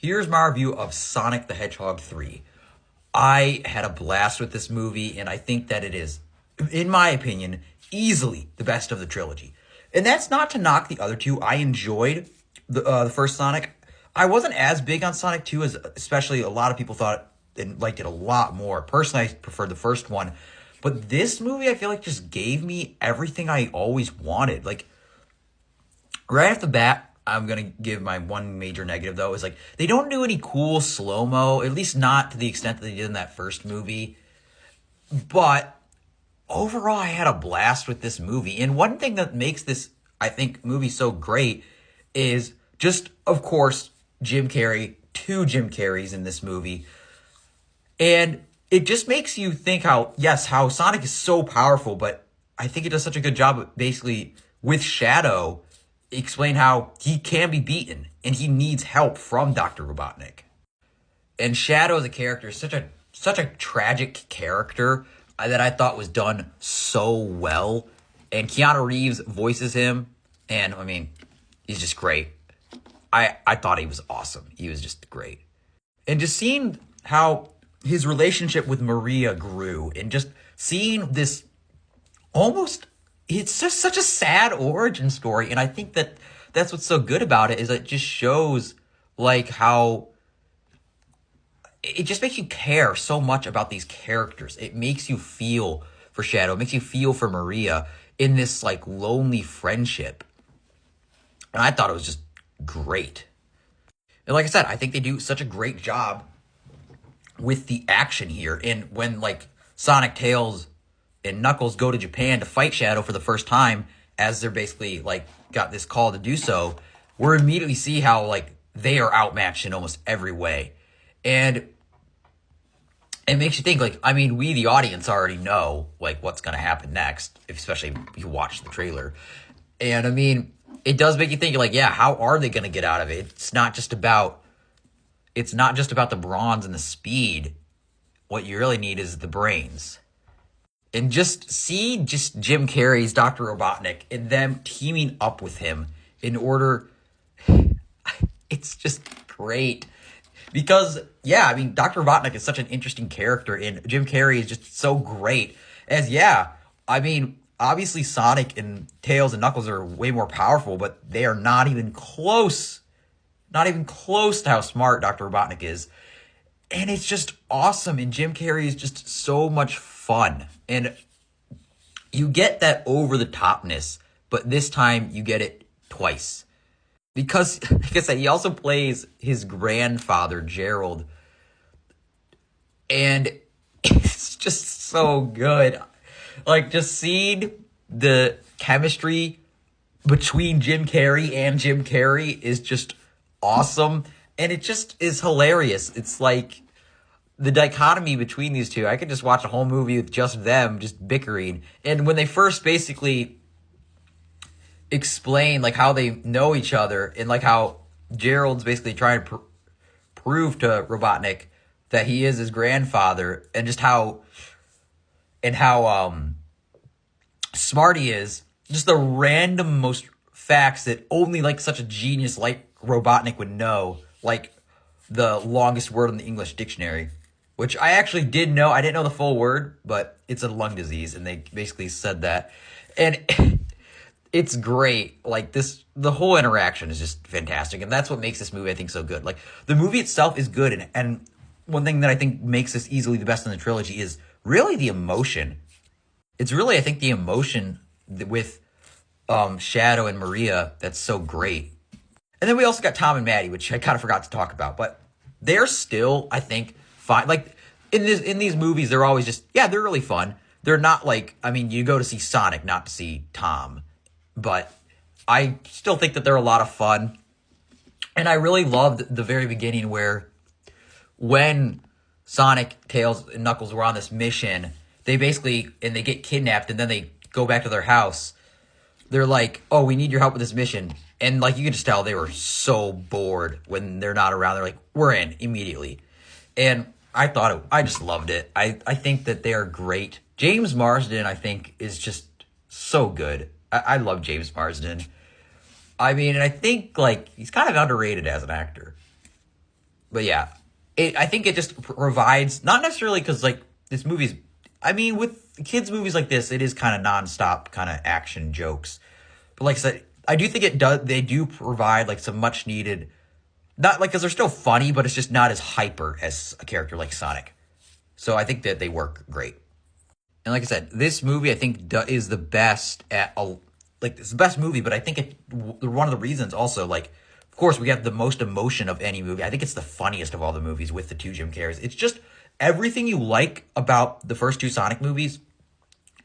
Here's my review of Sonic the Hedgehog 3. I had a blast with this movie, and I think that it is, in my opinion, easily the best of the trilogy. And that's not to knock the other two. I enjoyed the first Sonic. I wasn't as big on Sonic 2 as especially a lot of people thought and liked it a lot more. Personally, I preferred the first one. But this movie, I feel like, just gave me everything I always wanted. Like, right off the bat, I'm going to give my one major negative, though, is like, they don't do any cool slow-mo, at least not to the extent that they did in that first movie. But overall, I had a blast with this movie. And one thing that makes this, I think, movie so great is just, of course, Jim Carrey, two Jim Carreys in this movie. And it just makes you think how Sonic is so powerful, but I think it does such a good job of basically, with Shadow, explain how he can be beaten and he needs help from Dr. Robotnik. And Shadow as a character is such a tragic character that I thought was done so well. And Keanu Reeves voices him, and I mean, he's just great. I thought he was awesome. He was just great. And just seeing how his relationship with Maria grew, and just seeing this almost, it's just such a sad origin story. And I think that that's what's so good about it, is it just shows like how it just makes you care so much about these characters. It makes you feel for Shadow. It makes you feel for Maria in this like lonely friendship. And I thought it was just great. And like I said, I think they do such a great job with the action here. And when like Sonic, Tails, and Knuckles go to Japan to fight Shadow for the first time, as they're basically like got this call to do so, we're immediately see how like they are outmatched in almost every way. And it makes you think, like, I mean, we, the audience, already know like what's going to happen next, especially if you watch the trailer. And I mean, it does make you think, like, yeah, how are they going to get out of it? It's not just about the bronze and the speed. What you really need is the brains. And just see Jim Carrey's Dr. Robotnik and them teaming up with him in order, it's just great. Because, yeah, I mean, Dr. Robotnik is such an interesting character, and Jim Carrey is just so great. As, yeah, I mean, obviously Sonic and Tails and Knuckles are way more powerful, but they are not even close to how smart Dr. Robotnik is. And it's just awesome, and Jim Carrey is just so much fun. And you get that over-the-topness, but this time you get it twice. Because, like I said, he also plays his grandfather, Gerald. And it's just so good. Like, just seeing the chemistry between Jim Carrey and Jim Carrey is just awesome. And it just is hilarious. It's like the dichotomy between these two. I could just watch a whole movie with just them just bickering. And when they first basically explain like how they know each other, and like how Gerald's basically trying to prove to Robotnik that he is his grandfather, and just how smart he is, just the random most facts that only like such a genius like Robotnik would know, like the longest word in the English dictionary, which I actually did know. I didn't know the full word, but it's a lung disease, and they basically said that. And it's great. Like the whole interaction is just fantastic, and that's what makes this movie, I think, so good. Like, the movie itself is good, and one thing that I think makes this easily the best in the trilogy is really the emotion. It's really, I think, the emotion with Shadow and Maria that's so great. And then we also got Tom and Maddie, which I kind of forgot to talk about, but they're still, I think, fine. Like, in these movies, they're always just, yeah, they're really fun. They're not like, I mean, you go to see Sonic, not to see Tom. But I still think that they're a lot of fun. And I really loved the very beginning where when Sonic, Tails, and Knuckles were on this mission, they get kidnapped, and then they go back to their house. They're like, oh, we need your help with this mission. And like, you can just tell they were so bored when they're not around. They're like, we're in immediately. And I just loved it. I think that they are great. James Marsden, I think, is just so good. I love James Marsden. I mean, and I think, like, he's kind of underrated as an actor. But yeah, I think it just provides, not necessarily because like this movie's, I mean, with kids movies like this, it is kind of nonstop kind of action jokes. But like I said, I do think it does. They do provide like some much needed, not like because they're still funny, but it's just not as hyper as a character like Sonic. So I think that they work great. And like I said, this movie I think is the best at like it's the best movie. But I think one of the reasons also, like, of course we have the most emotion of any movie. I think it's the funniest of all the movies with the two Jim Carreys. It's just everything you like about the first two Sonic movies.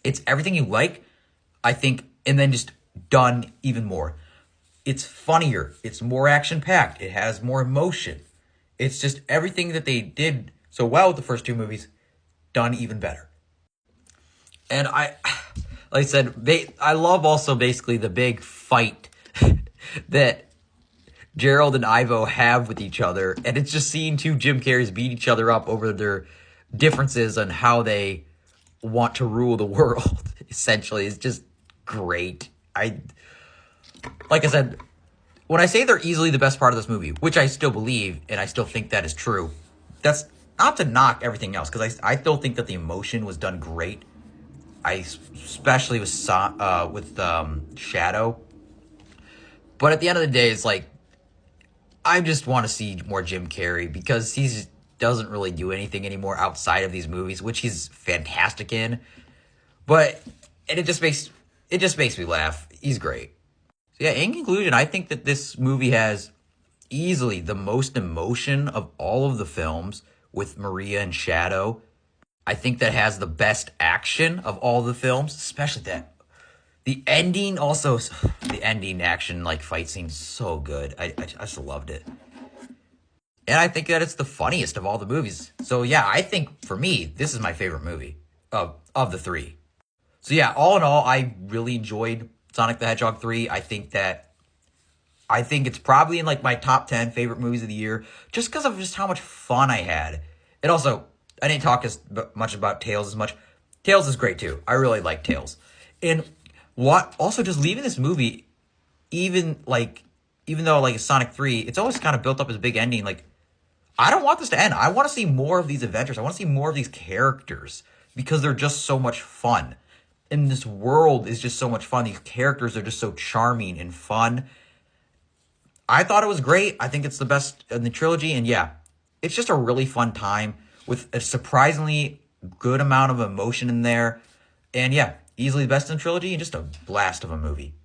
It's everything you like, I think, and then just done even more. It's funnier. It's more action packed. It has more emotion. It's just everything that they did so well with the first two movies, done even better. And like I said, I love also basically the big fight that Gerald and Ivo have with each other. And it's just seeing two Jim Carreys beat each other up over their differences on how they want to rule the world, essentially. It's just great. Like I said, when I say they're easily the best part of this movie, which I still believe, and I still think that is true, that's not to knock everything else, because I still think that the emotion was done great. Especially with Shadow. But at the end of the day, it's like, I just want to see more Jim Carrey, because he doesn't really do anything anymore outside of these movies, which he's fantastic in. And it just makes me laugh. He's great. So yeah, in conclusion, I think that this movie has easily the most emotion of all of the films with Maria and Shadow. I think that has the best action of all the films, especially that. The ending also, the ending action, like fight scene, so good. I just loved it. And I think that it's the funniest of all the movies. So yeah, I think for me, this is my favorite movie of the three. So yeah, all in all, I really enjoyed Sonic the Hedgehog 3. I think it's probably in like my top 10 favorite movies of the year, just because of just how much fun I had. And also, I didn't talk as much about Tails as much. Tails is great too. I really like Tails. And also just leaving this movie, even though like Sonic 3, it's always kind of built up as a big ending. Like, I don't want this to end. I want to see more of these adventures. I want to see more of these characters, because they're just so much fun. And this world is just so much fun. These characters are just so charming and fun. I thought it was great. I think it's the best in the trilogy. And yeah, it's just a really fun time with a surprisingly good amount of emotion in there. And yeah, easily the best in the trilogy and just a blast of a movie.